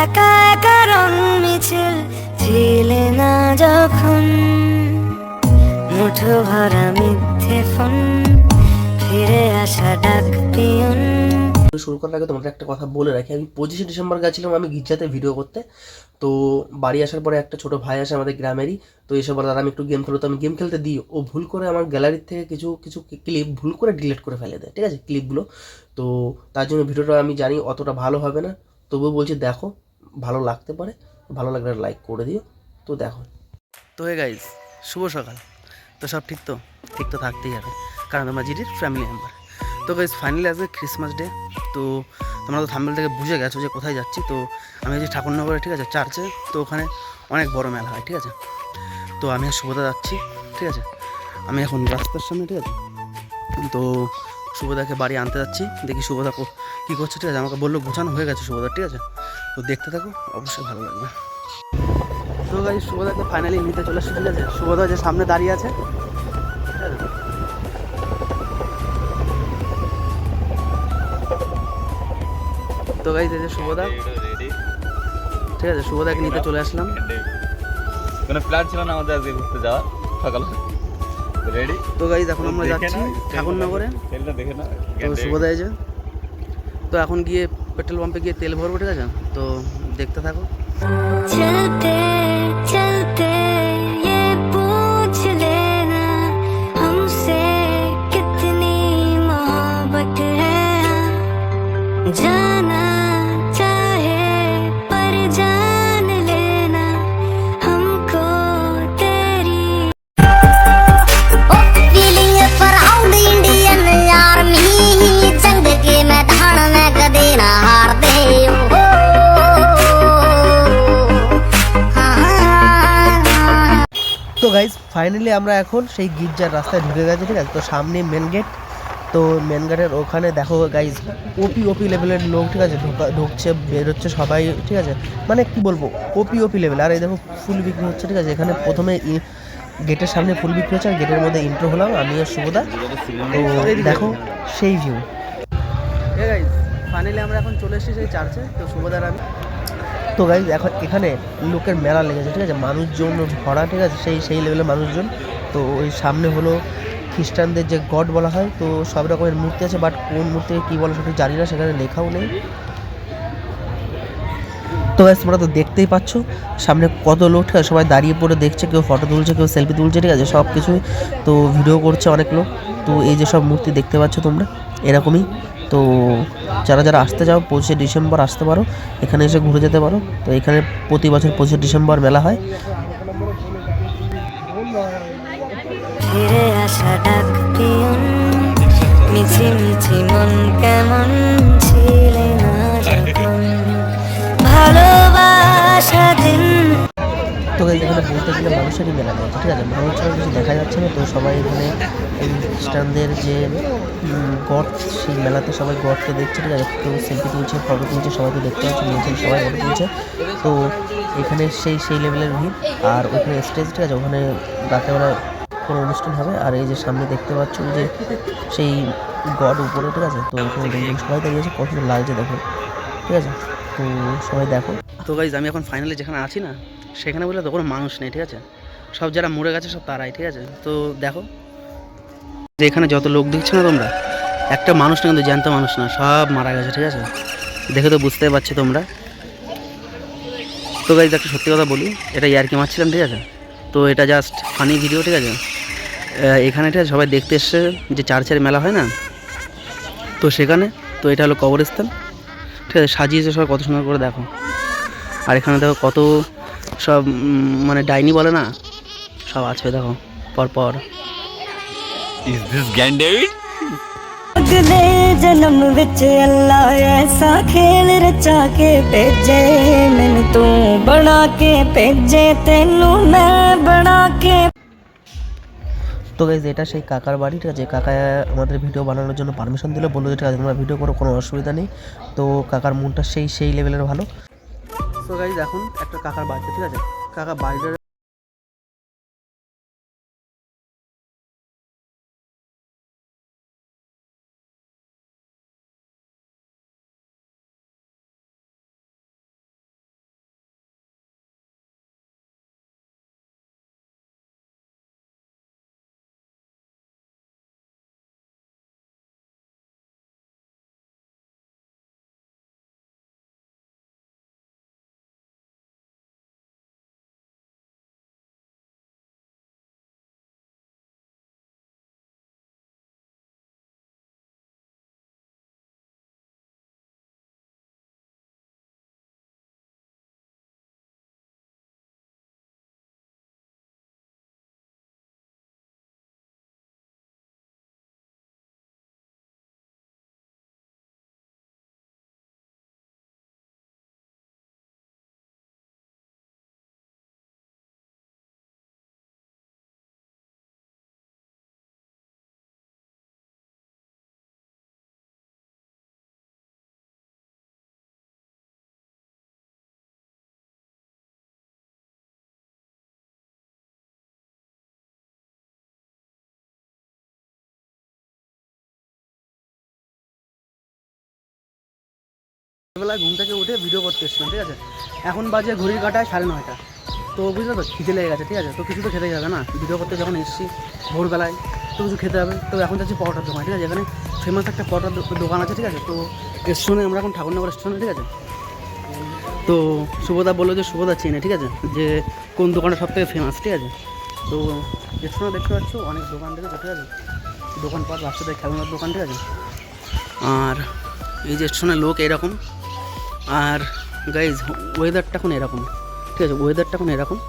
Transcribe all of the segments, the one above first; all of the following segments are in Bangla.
একা একা রং মিছিল ছিলে না যখন মুঠো ভরা মিথ্যে ফোন ফিরে আসা ডাক পিয়ন। শুরু করার আগে তোমাদের একটা কথা বলে রাখি, আমি 25 ডিসেম্বর গেছিলাম আমি গির্জাতে ভিডিও করতে। তো বাড়ি আসার পরে একটা ছোট ভাই আসে আমাদের গ্রামেরই, তো এসে বলে দাদা আমি একটু গেম খেলো। তো আমি গেম খেলতে দিই, ও ভুল করে আমার গ্যালারির থেকে কিছু কিছু ক্লিপ ভুল করে ডিলিট করে ফেলে দেয়, ঠিক আছে, ক্লিপগুলো। তো তার জন্য ভিডিওটা আমি জানি অতটা ভালো হবে না, তবুও বলছি দেখো, ভালো লাগতে পারে, ভালো লাগলে লাইক করে দিও। তো দেখো। তো হে গাইজ, শুভ সকাল। তো সব ঠিক তো থাকতেই হবে, কারণ তোমরা জিডির ফ্যামিলি মেম্বার। তো গাইজ ফাইনালি আজকে ক্রিসমাস ডে। তো তোমরা তো থাম্বনেল থেকে বুঝে গেছো যে কোথায় যাচ্ছি। তো আমি যে ঠাকুরনগরে, ঠিক আছে, চার্চে। তো ওখানে অনেক বড় মেলা হয়, ঠিক আছে। তো আমি শুভদা যাচ্ছি, ঠিক আছে। আমি এখন রাস্তার সামনে, ঠিক আছে। তো শুভদাকে বাড়ি আনতে যাচ্ছি, দেখি শুভদা কী করছে, ঠিক আছে। আমাকে বললো গোছানো হয়ে গেছে শুভদা, ঠিক আছে। তো দেখতে থাকো, অবশ্যই ভালো লাগবে। তো গাইজ শুভদাকে ফাইনালি নিতে চলে এসেছে, ঠিক আছে। শুভদা যে সামনে দাঁড়িয়ে আছে, ঠিক আছে। তো গাইজ এই যে শুভদা, ঠিক আছে, শুভদাকে নিতে চলে আসলাম। কোনো প্ল্যান ছিল না আমাদের আজকে ঘুরতে যাওয়া সকালে, রেডি। তো গাইজ এখন আমরা যাচ্ছি ঠাকুরনগরে। দেখে না তো শুভদা এই যে, তো এখন গিয়ে পেট্রোল পাম্পে গিয়ে তেল ভরবো, ঠিক আছে। তো দেখতে থাকো। চলতে চলতে ये पूछ लेना हमसे कितनी मोहब्बत है, जाना चाहे पर जान लेना हमको तेरी। ओ फीलिंग प्राउड इंडियन आर्मी, जंग के मैदान में कभी ना हार दे। তো গাইজ ফাইনালি আমরা এখন সেই গির্জার রাস্তায় ঢুকে গেছি, ঠিক আছে। তো সামনে মেন গেট। তো মেন গেটের ওখানে দেখো গাইজ ওপি লেভেলের লোক, ঠিক আছে, ঢুকছে বেরোচ্ছে সবাই, ঠিক আছে। মানে কি বলবো, ওপি লেভেল। আর এই দেখো ফুল বিক্রি হচ্ছে, ঠিক আছে। এখানে প্রথমে গেটের সামনে ফুল বিক্রি হচ্ছে, আর গেটের মধ্যে ইন্ট্রো হলাম আমি আর শুভদা। তো দেখো সেই ভিউ। গাইজ ফাইনালি আমরা এখন চলে এসেছি সেই চার্চে। তো শুভদার আমি, তো গাইজ এখন এখানে লোকের মেলা লেগেছে, ঠিক আছে। মানুষজন ভরা, ঠিক আছে, সেই লেভেলের মানুষজন। তো ওই সামনে হলো খ্রিস্টানদের যে গড বলা হয়, তো সব রকমের মূর্তি আছে, বাট কোন মূর্তিকে কী বলা সঠিক জানি না, সেখানে লেখাও নেই। তো গাইজ তোমরা তো দেখতেই পাচ্ছ সামনে কত লোক, ঠিক আছে। সবাই দাঁড়িয়ে পড়ে দেখছে, কেউ ফটো তুলছে, কেউ সেলফি তুলছে, ঠিক আছে, সব কিছুই। তো ভিডিও করছে অনেক লোক। তো এই যে সব মূর্তি দেখতে পাচ্ছ তোমরা, এরকমই। তো যারা যারা আসতে চাও 25 ডিসেম্বর আসতে পারো, এখানে এসে ঘুরে যেতে পারো। তো এখানে প্রতি বছর 25 ডিসেম্বর মেলা হয়। ফিরে আসা ডাক পিয়ন, মিছি মিছি মন কেমন ছিলে না যখন ভালোবাসা দিন। তো এখানে বলতে গেলে মানুষেরই মেলা রয়েছে, ঠিক আছে। মানুষ ছাড়া কিছু দেখা যাচ্ছে না। তো সবাই এখানে এই খ্রিস্টানদের যে গড, সেই মেলাতে সবাই গডকে দেখছে, ঠিক আছে। কেউ সেলফি তুলছে, ফটো তুলছে, সবাইকে দেখতে পাচ্ছে, নিয়েছে সবাই ফটো তুলছে। তো এখানে সেই লেভেলের ভিড়। আর ওখানে স্টেজ, ঠিক আছে, ওখানে রাতেবেলা কোনো অনুষ্ঠান হবে। আর এই যে সামনে দেখতে পাচ্ছ যে সেই গড উপরে, ঠিক আছে। তো ওখানে দেখবেন সবাই দাঁড়িয়েছে, কত সুন্দর লাগছে দেখো, ঠিক আছে। তো সবাই দেখো। তো গাইজ আমি এখন ফাইনালি যেখানে আছি না, সেখানে বলে তো কোনো মানুষ নেই, ঠিক আছে। সব যারা মরে গেছে সব তারাই, ঠিক আছে। তো দেখো যে এখানে যত লোক দেখছো না তোমরা, একটা মানুষ না, কিন্তু জ্যান্ত মানুষ না, সব মারা গেছে, ঠিক আছে। দেখে তো বুঝতেই পারছো তোমরা। তো গাইজ একটা সত্যি কথা বলি, এটা ইয়ার্কি মারছিলাম, ঠিক আছে। তো এটা জাস্ট ফানি ভিডিও, ঠিক আছে। এখানে, ঠিক আছে, সবাই দেখতে এসছে যে চার্চের মেলা হয় না, তো সেখানে। তো এটা হলো কবরস্থান, ঠিক আছে। সাজিয়েছে সবাই কত সুন্দর করে, দেখো। আর এখানে দেখো কত সব মানে ডাইনি বলে না, সব আছে দেখো পরপর। ইজ দিস জ্ঞান ডেভিড? अगले जन्म विच अल्लाह ऐसा खेल रचा के भेजे, मैनू तू बना के भेजे, तेनू मैं बना के। তো গাইজ এটা সেই কাকার বাড়ি, ঠিক আছে। কাকা আমাদের ভিডিও বানানোর জন্য পারমিশন দিল, বললো যে ঠিক আছে তোমরা ভিডিও করো, কোনো অসুবিধা নেই। তো কাকার মনটা সেই লেভেলের ভালো। তো গাইজ এখন একটা কাকার বাড়িতে, ঠিক আছে, কাকা বাড়িটা বেলায় ঘুম থেকে উঠে ভিডিও করতে এসেছিলাম, ঠিক আছে। এখন বাজে ঘড়ির কাটায় 9:30। তো বুঝলে তো খিদে লেগে গেছে, ঠিক আছে। তো কিছু তো খেতেই হবে না, ভিডিও করতে যখন এসেছি ভোরবেলায় তো কিছু খেতে হবে। তো এখন যাচ্ছি পরোটার দোকান, ঠিক আছে। এখানে ফেমাস একটা পরোটার দোকান আছে, ঠিক আছে। তো স্টেশনে আমরা এখন ঠাকুরনগর স্টেশনে, ঠিক আছে। তো শুভদা বললো যে শুভদা চেনে, ঠিক আছে, যে কোন দোকানটা সব থেকে ফেমাস, ঠিক আছে। তো স্টেশনে দেখতে পাচ্ছ অনেক দোকান থেকে, ঠিক আছে, দোকানপাট, বাচ্চাদের খেলনার দোকান, ঠিক আছে। আর এই যে স্টেশনের লোক এরকম। আর গাইজ ওয়েদারটা এখন এরকম, ঠিক আছে, ওয়েদারটা এখন এরকম।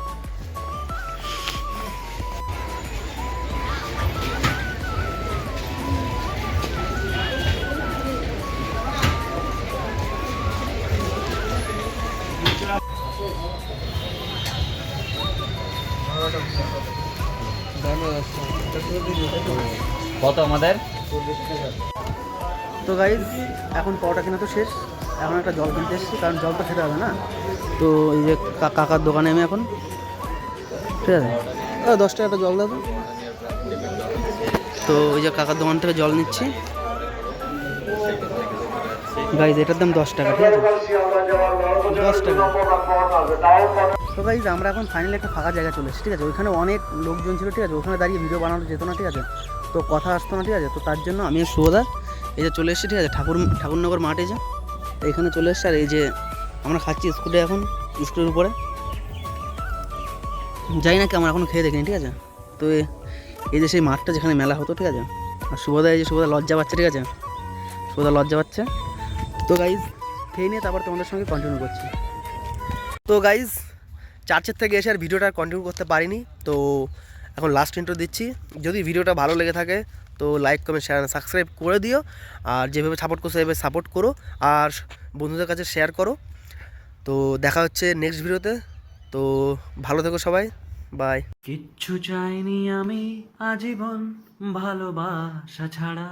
কত আমাদের? তো গাইজ এখন পরোটা কেনা তো শেষ, এখন একটা জল কিনতে এসেছি, কারণ জল তো খেতে হবে না। তো এই যে কাকার দোকানে আমি এখন, ঠিক আছে, 10 টাকা একটা জল দেবো। তো ওই যে কাকার দোকান থেকে জল নিচ্ছি গাইজ, এটার দাম 10 টাকা, ঠিক আছে, 10 টাকা। তো গাইজ আমরা এখন ফাইনালি একটা ফাঁকা জায়গা চলে এসেছি, ঠিক আছে। ওইখানে অনেক লোকজন ছিল, ঠিক আছে, ওখানে দাঁড়িয়ে ভিডিও বানানো যেত না, ঠিক আছে, তো কথা আসতো না, ঠিক আছে। তো তার জন্য আমি শুভদা এই যে চলে এসেছি, ঠিক আছে, ঠাকুরনগর মাঠে যে এখানে চলে এসেছি। আর এই যে আমরা খাচ্ছি স্কুলে, এখন স্কুলের উপরে যাই না কি, আমরা এখনও খেয়ে দেখিনি, ঠিক আছে। তো এই যে সেই মাঠটা যেখানে মেলা হতো, ঠিক আছে। আর শুভদা এই যে শুভদা লজ্জা পাচ্ছে, ঠিক আছে, শুভদা লজ্জা পাচ্ছে। তো গাইজ খেয়ে নিয়ে তারপর তোমাদের সঙ্গে কন্টিনিউ করছি। তো গাইজ চার্চের থেকে এসে আর ভিডিওটা কন্টিনিউ করতে পারিনি, তো এখন লাস্ট ইন্ট্রো দিচ্ছি। যদি ভিডিওটা ভালো লেগে থাকে তো লাইক কমেন্ট শেয়ার সাবস্ক্রাইব করে দিও, আর যেভাবে সাপোর্ট করছো সেভাবে সাপোর্ট করো, আর বন্ধুদের কাছে শেয়ার করো। তো দেখা হচ্ছে নেক্সট ভিডিওতে। তো ভালো থেকো সবাই, বাই। কিচ্ছু চাইনি আমি আজীবন ভালোবাসা ছাড়া।